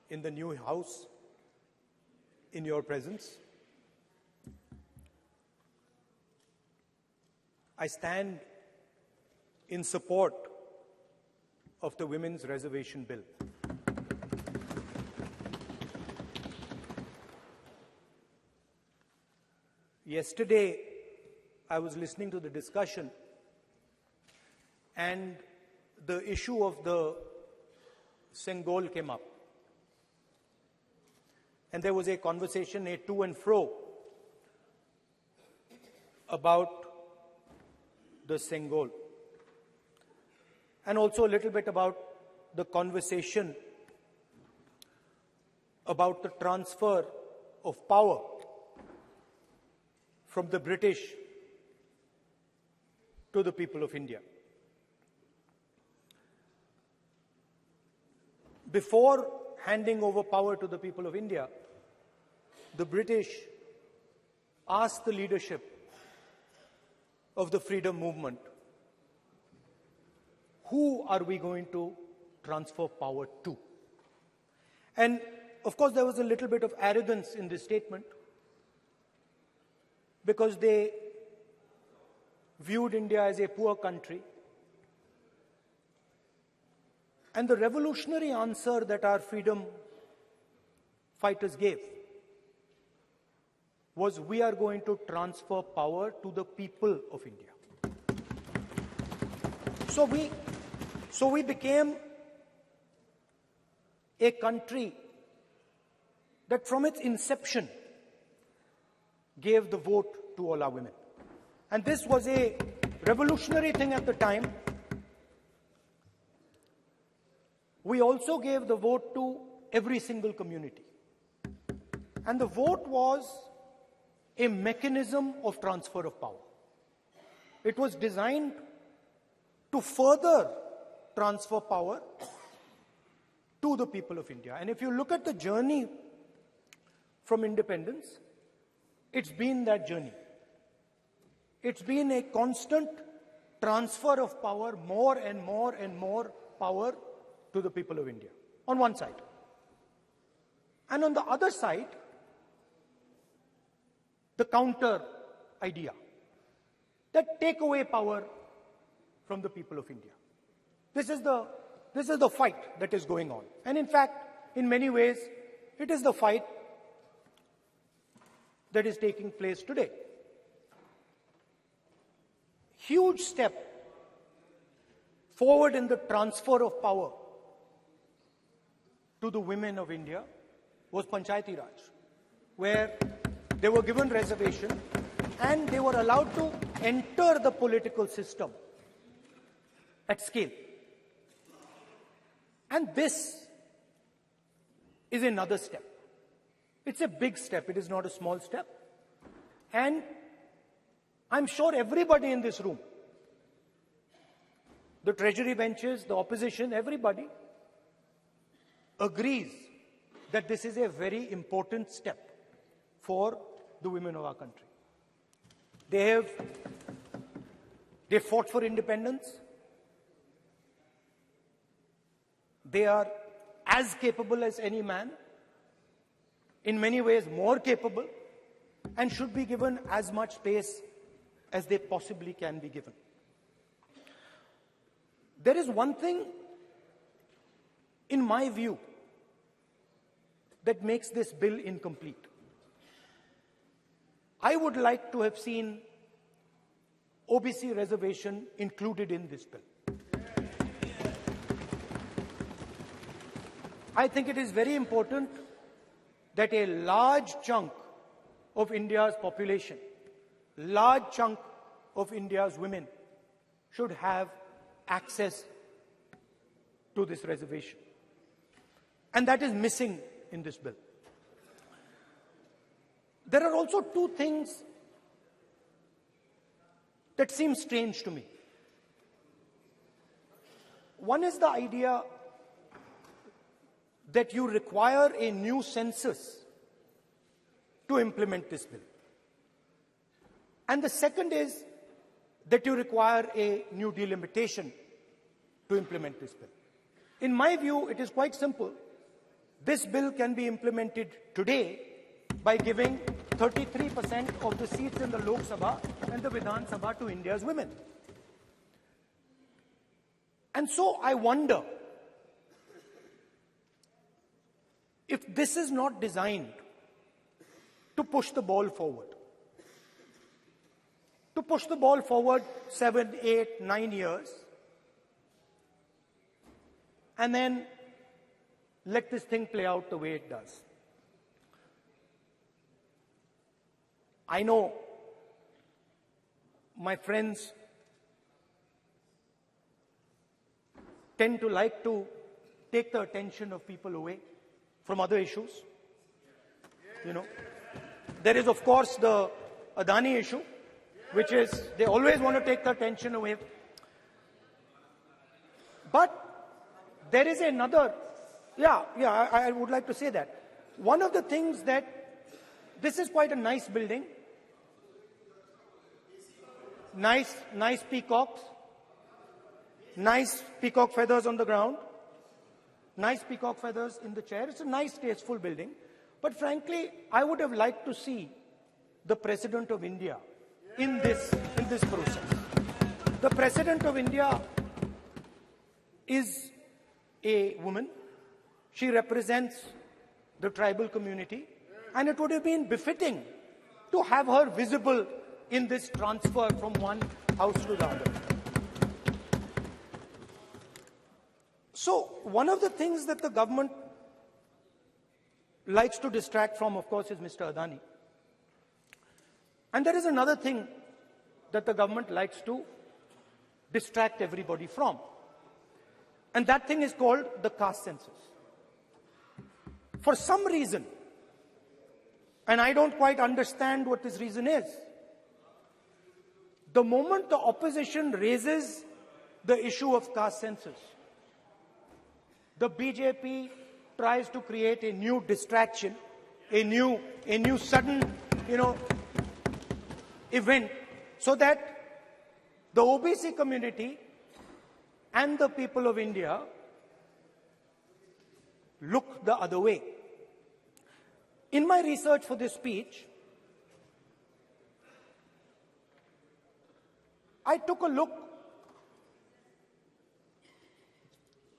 in the new House in your presence. I stand in support of the Women's Reservation Bill. Yesterday, I was listening to the discussion, and the issue of the Sengol came up. And there was a conversation, a to and fro, about the Sengol. And also a little bit about the conversation about the transfer of power from the British to the people of India. Before handing over power to the people of India, the British asked the leadership of the freedom movement, who are we going to transfer power to? And of course, there was a little bit of arrogance in this statement, because they viewed India as a poor country. And the revolutionary answer that our freedom fighters gave was, we are going to transfer power to the people of India. So we became a country that from its inception gave the vote to all our women. And this was a revolutionary thing at the time. We also gave the vote to every single community. And the vote was a mechanism of transfer of power. It was designed to further transfer power to the people of India. And if you look at the journey from independence, it's been that journey. It's been a constant transfer of power, more and more and more power to the people of India, on one side. And on the other side, the counter idea, that take away power from the people of India. This is the fight that is going on. And in fact, in many ways, it is the fight that is taking place today. Huge step forward in the transfer of power to the women of India was Panchayati Raj, where they were given reservation and they were allowed to enter the political system at scale. And this is another step. It's a big step. It is not a small step. And I'm sure everybody in this room, the treasury benches, the opposition, everybody agrees that this is a very important step for the women of our country. They fought for independence. They are as capable as any man, in many ways more capable, and should be given as much space as they possibly can be given. There is one thing, in my view, that makes this bill incomplete. I would like to have seen OBC reservation included in this bill. I think it is very important that a large chunk of India's population, large chunk of India's women should have access to this reservation. And that is missing in this bill. There are also two things that seem strange to me. One is the idea that you require a new census to implement this bill. And the second is that you require a new delimitation to implement this bill. In my view, it is quite simple. this bill can be implemented today by giving 33% of the seats in the Lok Sabha and the Vidhan Sabha to India's women. And so I wonder if this is not designed to push the ball forward. To push the ball forward 7, 8, 9 years, and then let this thing play out the way it does. I know my friends tend to like to take the attention of people away from other issues. You know, there is, of course, the Adani issue, which is they always want to take the attention away. But there is another, I would like to say that. One of the things that, this is quite a nice building, nice peacocks, nice peacock feathers on the ground, nice peacock feathers in the chair. It's a nice, tasteful building. But frankly, I would have liked to see the President of India in this process. The President of India is a woman. She represents the tribal community, and it would have been befitting to have her visible in this transfer from one house to the other. So one of the things that the government likes to distract from, of course, is Mr. Adani. And there is another thing that the government likes to distract everybody from. And that thing is called the caste census. For some reason, and I don't quite understand what this reason is, the moment the opposition raises the issue of caste census, the BJP tries to create a new distraction, a new sudden, event, so that the OBC community and the people of India look the other way. In my research for this speech, I took a look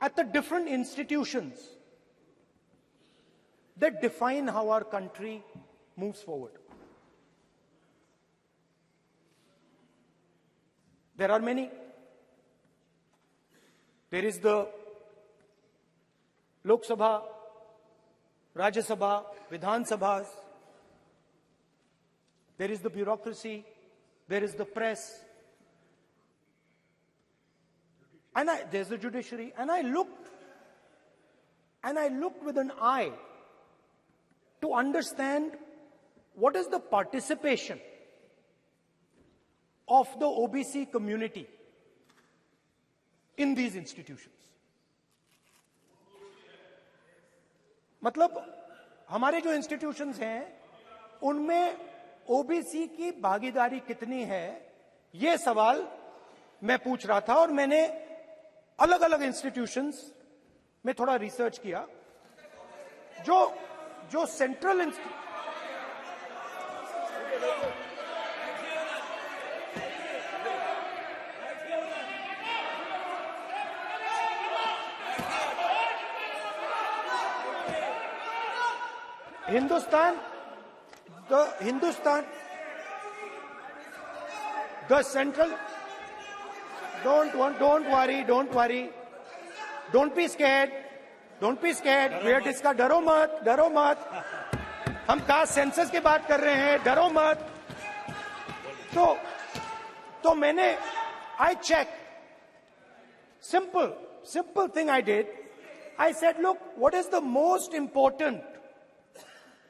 at the different institutions that define how our country moves forward. There are many. There is the Lok Sabha, Rajya Sabha, Vidhan Sabhas. There is the bureaucracy. There is the press. And there's the judiciary. And I looked with an eye to understand what is the participation of the OBC community in these institutions. मतलब हमारे जो institutions हैं उनमें OBC की भागीदारी कितनी है, ये सवाल मैं पूछ रहा था और मैंने अलग अलग इंस्टीट्यूशंस में थोड़ा रिसर्च किया. जो central the central, don't worry, don't be scared, we are discussing, डरो मत, हम कास्ट सेंसस की बात कर रहे हैं, डरो मत. तो मैंने, I checked, simple thing I did. I said, look, what is the most important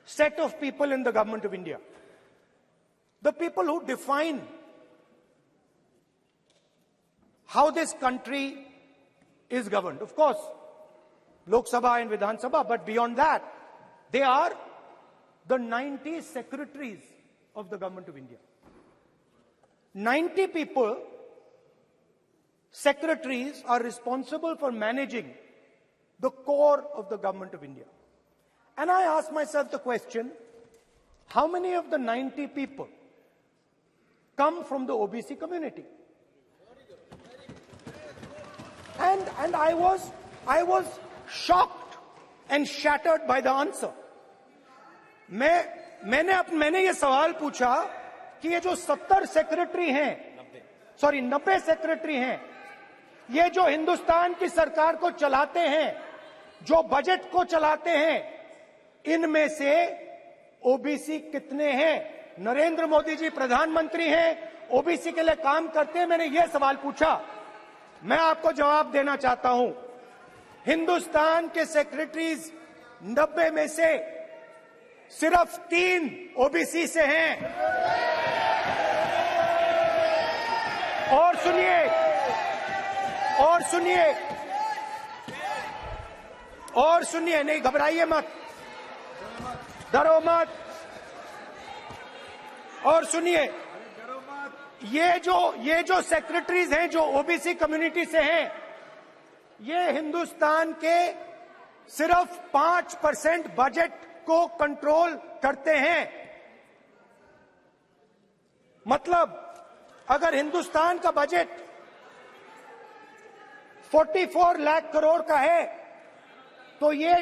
set of people in the government of India? The people who define how this country is governed. Of course, Lok Sabha and Vidhan Sabha, but beyond that, they are the 90 secretaries of the government of India. 90 people, secretaries, are responsible for managing the core of the government of India. And I asked myself the question, how many of the 90 people come from the OBC community? And I was shocked and shattered by the answer. मैंने ये सवाल पूछा कि ये जो 70 secretary हैं, 90 secretary हैं, ये जो हिंदुस्तान की सरकार को चलाते हैं, जो बजट को चलाते हैं, इनमें से ओबीसी कितने हैं? नरेंद्र मोदी जी प्रधानमंत्री हैं, ओबीसी के लिए काम करते हैं। मैंने ये सवाल पूछा। मैं आपको जवाब देना चाहता हूं, हिंदुस्तान के सेक्रेटरीज 90 में से सिर्फ 3 ओबीसी से हैं। और सुनिए, नहीं घबराइए मत, डरो मत। और सुनिए, ये जो सेक्रेटरीज हैं जो ओबीसी कम्युनिटी से हैं, ये हिंदुस्तान के सिर्फ 5% बजट को कंट्रोल करते हैं। मतलब अगर हिंदुस्तान का बजट 44 लाख करोड़ का है, तो ये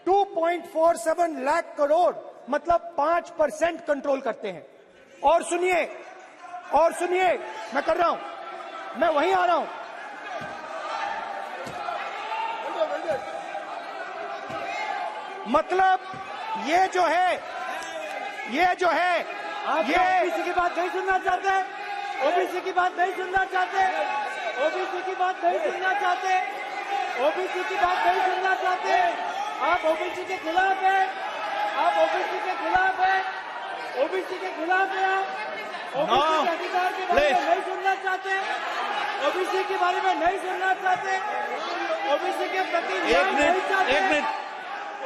2.47 लाख करोड़ मतलब 5% कंट्रोल करते हैं। और सुनिए, मैं कर रहा हूं, मैं वहीं आ रहा हूं। मतलब ये जो है ओबीसी की बात नहीं सुनना चाहते, ओबीसी की बात नहीं सुनना चाहते, ओबीसी की बात नहीं सुनना चाहते, ओबीसी की बात नहीं सुनना चाहते। आप ओबीसी के खिलाफ हैं, आप ओबीसी के खिलाफ हैं, ओबीसी के खिलाफ हैं। आप ओबीसी के अधिकार के बारे में नहीं सुनना चाहते, ओबीसी के बारे में नहीं सुनना चाहते, ओबीसी के प्रति न्याय नहीं चाहते,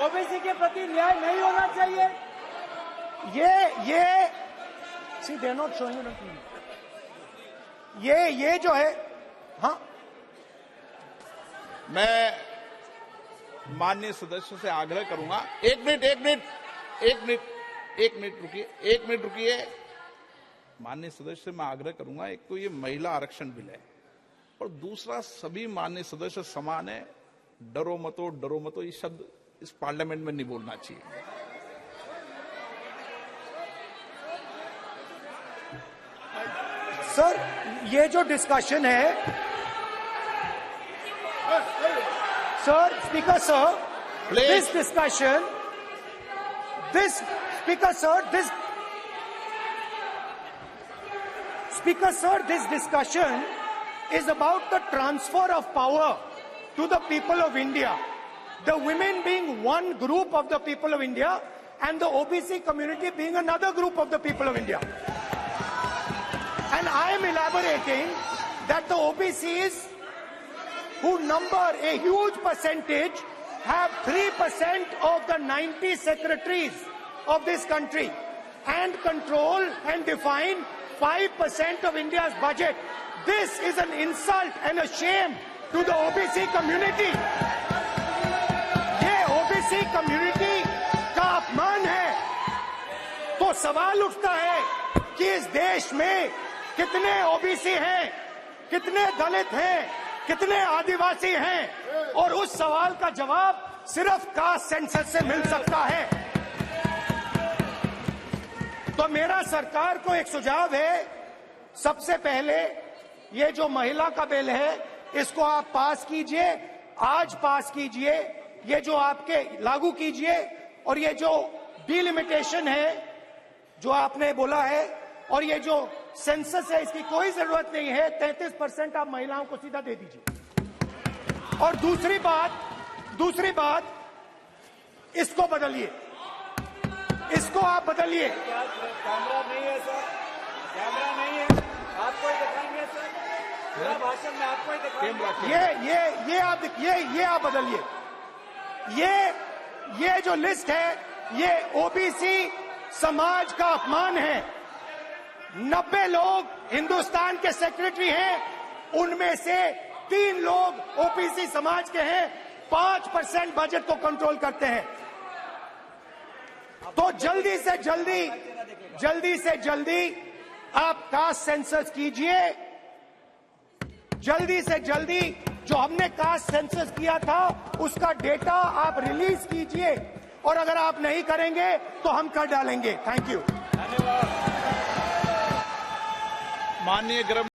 ओबीसी के प्रति न्याय नहीं होना चाहिए। ये सी दे नॉट शोइंग ये जो है, हाँ, मैं माननीय सदस्यों से आग्रह करूंगा, एक मिनट रुकिए। माननीय सदस्य से मैं आग्रह करूंगा, एक तो ये महिला आरक्षण बिल है और दूसरा सभी माननीय सदस्य समान है। डरो मतो ये शब्द इस पार्लियामेंट में नहीं बोलना चाहिए। सर, ये जो डिस्कशन है, sir, speaker sir, this discussion, this discussion is about the transfer of power to the people of India. The women being one group of the people of India and the OBC community being another group of the people of India. And I am elaborating that the OBCs, who number a huge percentage, have 3% of the 90 secretaries of this country and control and define 5% of India's budget. This is an insult and a shame to the OBC community. ये OBC community का अपमान है। तो सवाल उठता है कि इस देश में कितने ओबीसी हैं, कितने दलित हैं, कितने आदिवासी हैं, और उस सवाल का जवाब सिर्फ कास्ट सेंसस से मिल सकता है। तो मेरा सरकार को एक सुझाव है, सबसे पहले ये जो महिला का बिल है, इसको आप पास कीजिए, आज पास कीजिए, ये जो आपके लागू कीजिए, और ये जो डिलिमिटेशन है जो आपने बोला है, और ये जो सेंसस है, इसकी कोई जरूरत नहीं है। 33% आप महिलाओं को सीधा दे दीजिए। और दूसरी बात, इसको बदलिए, इसको आप बदलिए। कैमरा नहीं है सर, कैमरा नहीं है, आपको ही दिखाएंगे सर, पूरा भाषण में आपको ही दिखाएंगे। ये आप बदलिए। ये जो लिस्ट है, ये ओबीसी समाज का अपमान है। 90 लोग हिंदुस्तान के सेक्रेटरी हैं, उनमें से 3 लोग ओबीसी समाज के हैं, 5% बजट को कंट्रोल करते हैं। तो जल्दी से जल्दी आप कास्ट सेंसस कीजिए, जल्दी से जल्दी जो हमने कास्ट सेंसस किया था उसका डेटा आप रिलीज कीजिए, और अगर आप नहीं करेंगे तो हम कर डालेंगे। Thank you. माननीय गृह